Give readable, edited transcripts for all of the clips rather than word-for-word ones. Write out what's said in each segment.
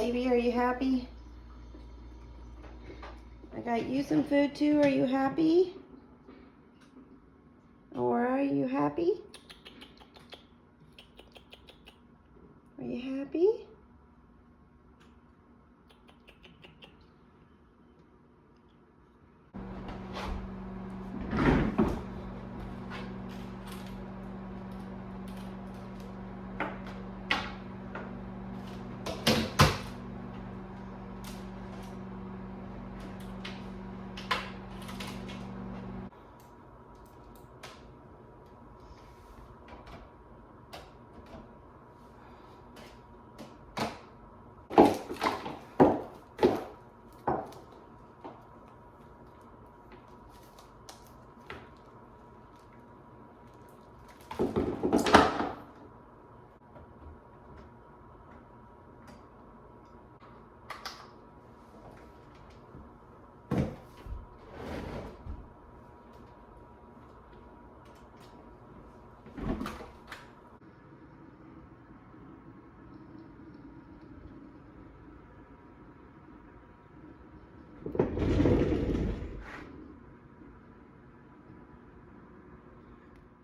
baby? Are you happy? I got you some food too. Are you happy? Or are you happy? Are you happy?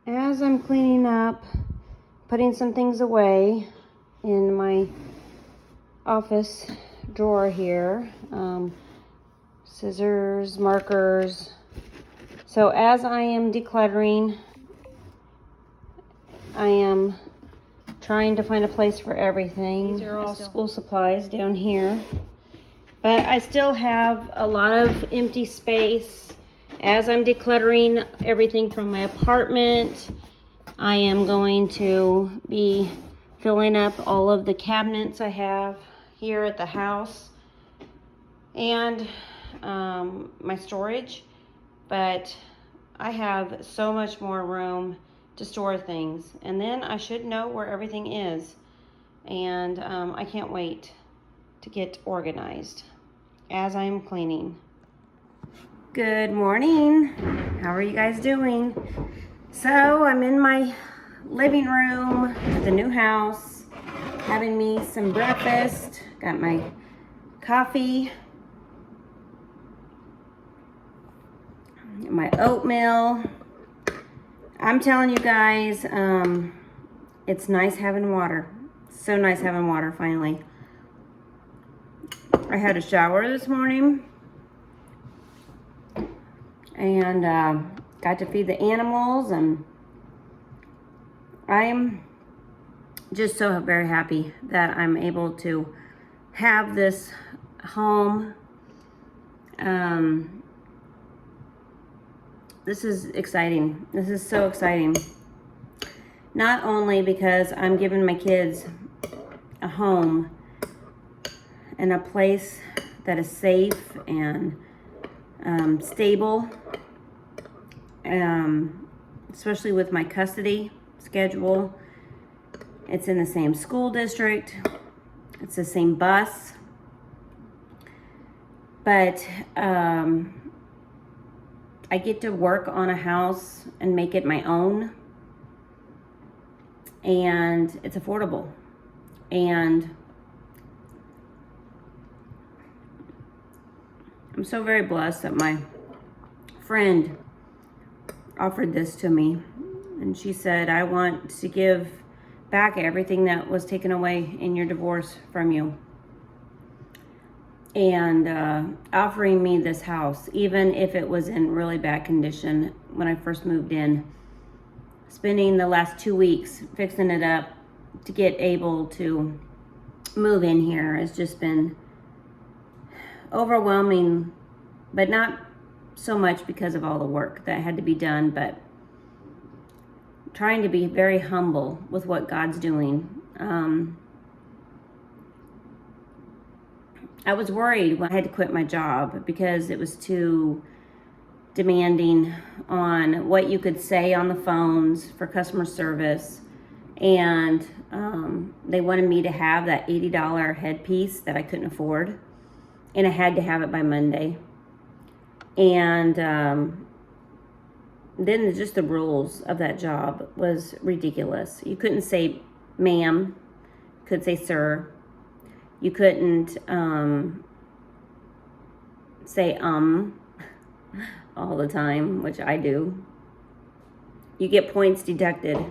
As I'm cleaning up, putting some things away in my office drawer here, scissors, markers. So as I am decluttering, I am trying to find a place for everything. These are all school supplies down here. But I still have a lot of empty space. As I'm decluttering everything from my apartment, I am going to be filling up all of the cabinets I have here at the house and my storage. But I have so much more room to store things. And then I should know where everything is. And I can't wait to get organized as I'm cleaning. Good morning. How are you guys doing? So I'm in my living room at the new house, having me some breakfast. Got my coffee, my oatmeal. I'm telling you guys, it's nice having water. So nice having water finally. I had a shower this morning and got to feed the animals, and I'm just so very happy that I'm able to have this home. This is exciting. This is so exciting. Not only because I'm giving my kids a home and a place that is safe and stable, especially with my custody schedule. It's in the same school district. It's the same bus. But I get to work on a house and make it my own. And it's affordable. And I'm so very blessed that my friend offered this to me. And she said, I want to give back everything that was taken away in your divorce from you. And offering me this house, even if it was in really bad condition when I first moved in. Spending the last 2 weeks fixing it up to get able to move in here has just been overwhelming, but not so much because of all the work that had to be done, but trying to be very humble with what God's doing. I was worried when I had to quit my job because it was too demanding on what you could say on the phones for customer service. And they wanted me to have that $80 headpiece that I couldn't afford. And I had to have it by Monday. And then just the rules of that job was ridiculous. You couldn't say ma'am, could say sir. You couldn't say all the time, which I do. You get points deducted,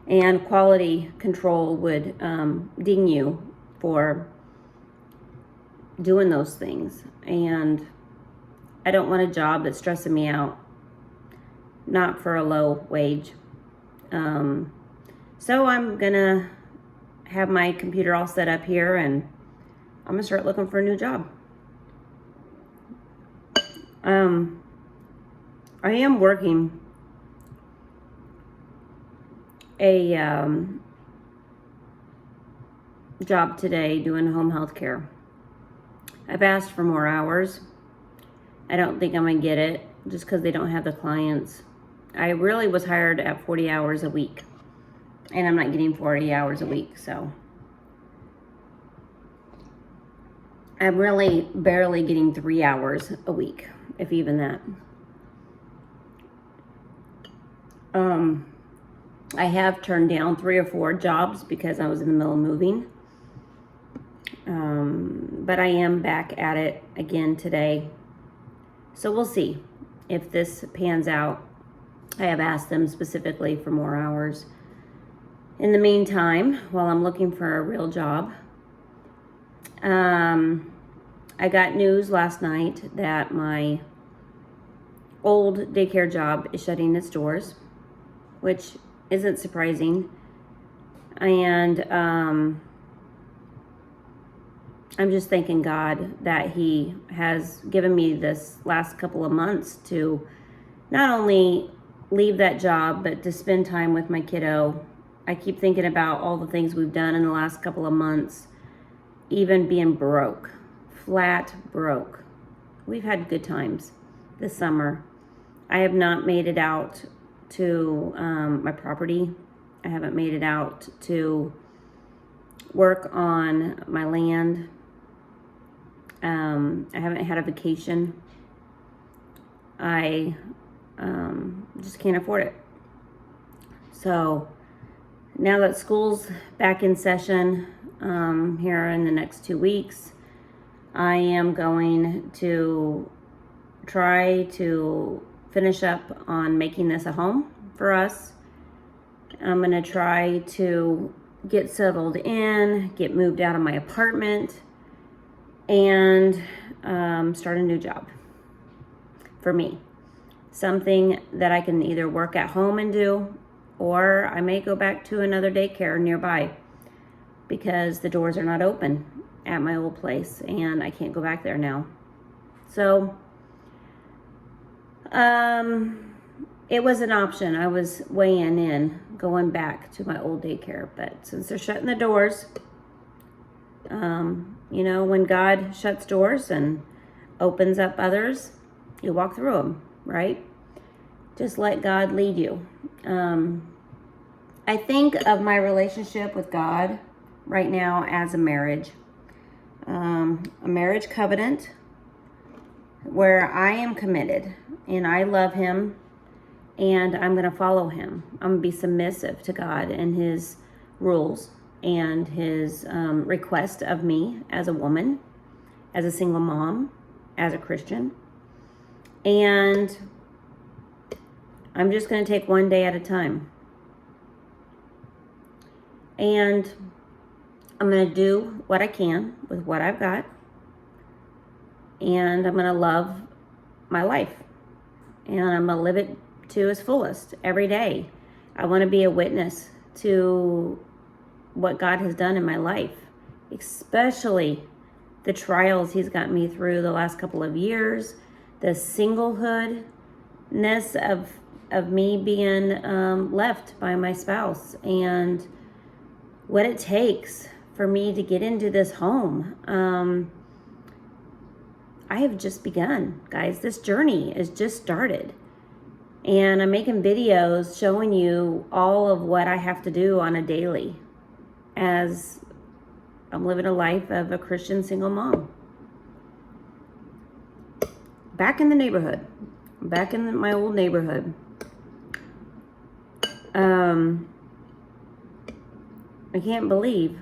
and quality control would ding you for doing those things. And I don't want a job that's stressing me out, not for a low wage. So I'm gonna have my computer all set up here, and I'm gonna start looking for a new job. I am working a job today doing home health care. I've asked for more hours. I don't think I'm gonna get it just because they don't have the clients. I really was hired at 40 hours a week, and I'm not getting 40 hours a week, so I'm really barely getting 3 hours a week, if even that. I have turned down 3 or 4 jobs because I was in the middle of moving. But I am back at it again today. So we'll see if this pans out. I have asked them specifically for more hours. In the meantime, while I'm looking for a real job, I got news last night that my old daycare job is shutting its doors, which isn't surprising. And I'm just thanking God that He has given me this last couple of months to not only leave that job, but to spend time with my kiddo. I keep thinking about all the things we've done in the last couple of months, even being broke, flat broke. We've had good times this summer. I have not made it out to my property. I haven't made it out to work on my land. I haven't had a vacation. I just can't afford it. So now that school's back in session here in the next 2 weeks, I am going to try to finish up on making this a home for us. I'm going to try to get settled in, get moved out of my apartment, and start a new job for me. Something that I can either work at home and do, or I may go back to another daycare nearby because the doors are not open at my old place and I can't go back there now. So it was an option. I was weighing in going back to my old daycare, but since they're shutting the doors, when God shuts doors and opens up others, you walk through them, right? Just let God lead you. I think of my relationship with God right now as a marriage covenant where I am committed and I love Him and I'm going to follow Him. I'm going to be submissive to God and His rules and His request of me as a woman, as a single mom, as a Christian. And I'm just going to take one day at a time. And I'm going to do what I can with what I've got. And I'm going to love my life. And I'm going to live it to its fullest every day. I want to be a witness to what God has done in my life, especially the trials He's got me through the last couple of years, the singlehoodness of me being left by my spouse, and what it takes for me to get into this home. I have just begun, guys. This journey has just started. And I'm making videos showing you all of what I have to do on a daily as I'm living a life of a Christian single mom. Back in the neighborhood. Back in my old neighborhood. I can't believe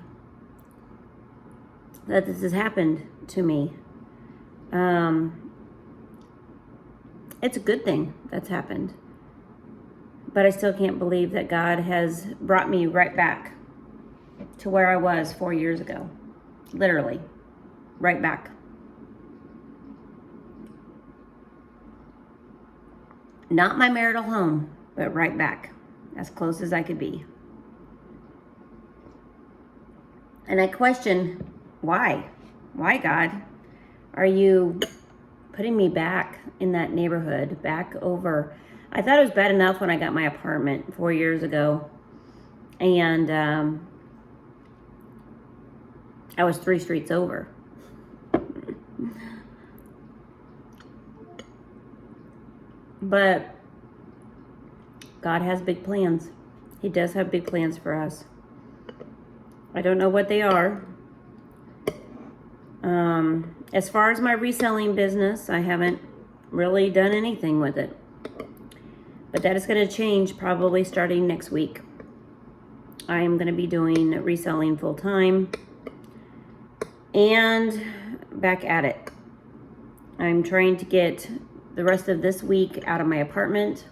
that this has happened to me. It's a good thing that's happened. But I still can't believe that God has brought me right back to where I was 4 years ago. Literally, right back. Not my marital home, but right back, as close as I could be. And I question, why? Why, God? Are you putting me back in that neighborhood, back over? I thought it was bad enough when I got my apartment 4 years ago. And I was 3 streets over. But God has big plans. He does have big plans for us. I don't know what they are. As far as my reselling business, I haven't really done anything with it. But that is going to change probably starting next week. I am going to be doing reselling full time and back at it. I'm trying to get the rest of this week out of my apartment.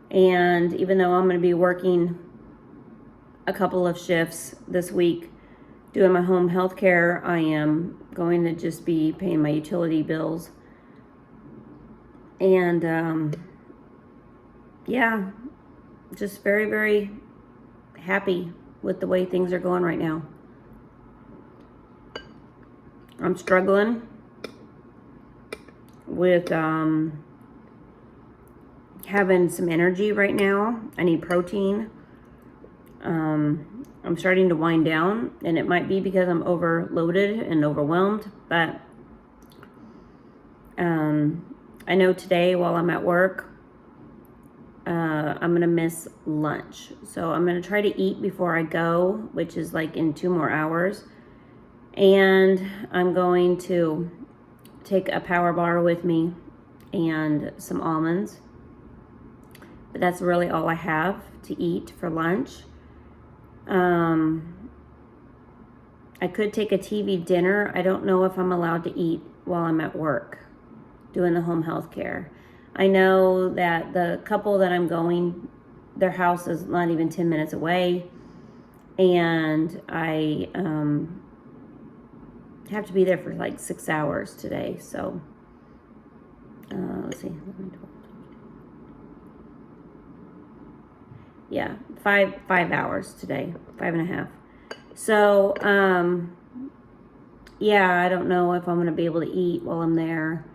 And even though I'm going to be working a couple of shifts this week doing my home health care, I am going to just be paying my utility bills. And yeah, just very, very happy with the way things are going right now. I'm struggling with having some energy right now. I need protein. I'm starting to wind down, and it might be because I'm overloaded and overwhelmed, but I know today while I'm at work, I'm gonna miss lunch. So I'm gonna try to eat before I go, which is like in 2 more hours. And I'm going to take a power bar with me and some almonds. But that's really all I have to eat for lunch. I could take a TV dinner. I don't know if I'm allowed to eat while I'm at work doing the home health care. I know that the couple that I'm going, their house is not even 10 minutes away. And I have to be there for like 6 hours today. So, let's see. Yeah, 5 hours today, 5.5. So, yeah, I don't know if I'm going to be able to eat while I'm there.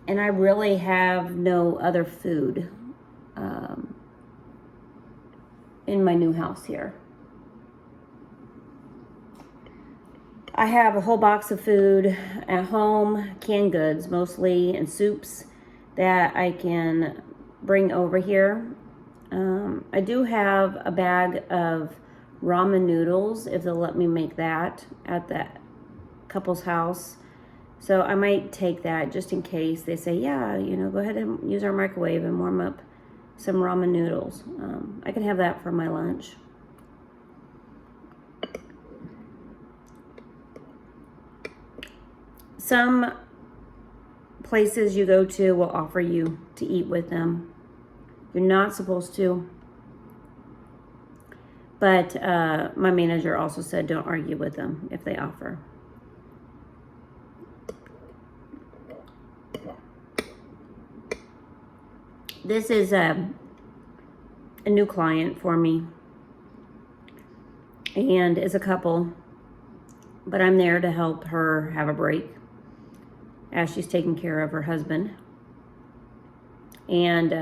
And I really have no other food in my new house here. I have a whole box of food at home, canned goods mostly, and soups that I can bring over here. I do have a bag of ramen noodles, if they'll let me make that at that couple's house. So I might take that just in case they say, yeah, you know, go ahead and use our microwave and warm up some ramen noodles. I can have that for my lunch. Some places you go to will offer you to eat with them. You're not supposed to. But my manager also said don't argue with them if they offer. This is a new client for me. And it's a couple. But I'm there to help her have a break as she's taking care of her husband. And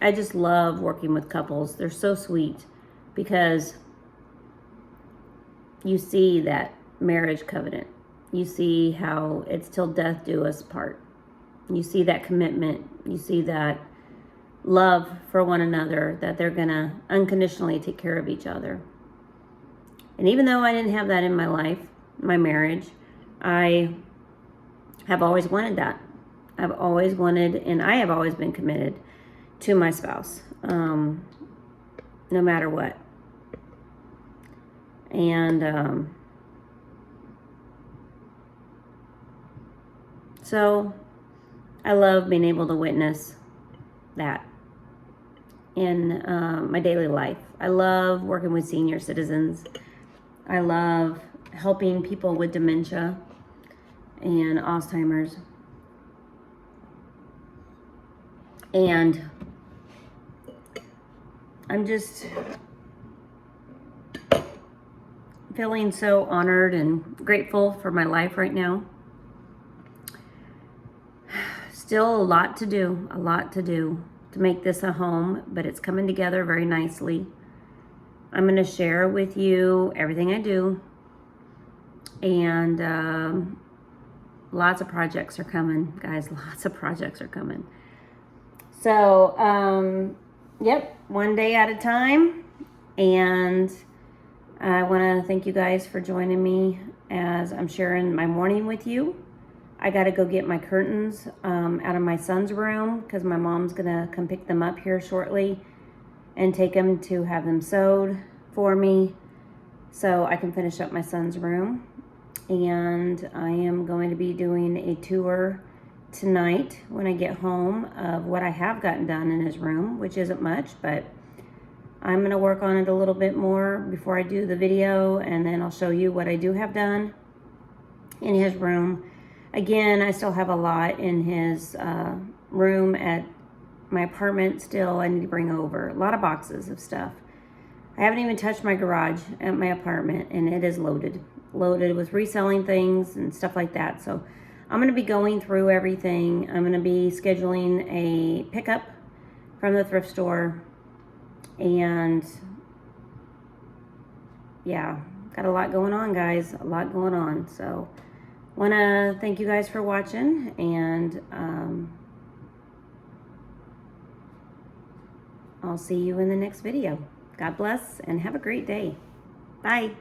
I just love working with couples. They're so sweet because you see that marriage covenant. You see how it's till death do us part. You see that commitment. You see that love for one another, that they're going to unconditionally take care of each other. And even though I didn't have that in my life, my marriage, I have always wanted that. I've always wanted, and I have always been committed to my spouse, no matter what. And so I love being able to witness that in my daily life. I love working with senior citizens. I love helping people with dementia and Alzheimer's. And I'm just feeling so honored and grateful for my life right now. Still a lot to do to make this a home, but it's coming together very nicely. I'm going to share with you everything I do, and lots of projects are coming, guys. Lots of projects are coming. So, yep, one day at a time. And I want to thank you guys for joining me as I'm sharing my morning with you. I got to go get my curtains out of my son's room because my mom's going to come pick them up here shortly and take them to have them sewed for me so I can finish up my son's room. And I am going to be doing a tour tonight when I get home of what I have gotten done in his room, which isn't much, but I'm going to work on it a little bit more before I do the video, and then I'll show you what I do have done in his room. Again, I still have a lot in his room at my apartment still I need to bring over. A lot of boxes of stuff. I haven't even touched my garage at my apartment, and it is loaded with reselling things and stuff like that. So I'm going to be going through everything. I'm going to be scheduling a pickup from the thrift store, and yeah, got a lot going on, guys. A lot going on. So want to thank you guys for watching, and I'll see you in the next video. God bless and have a great day. Bye.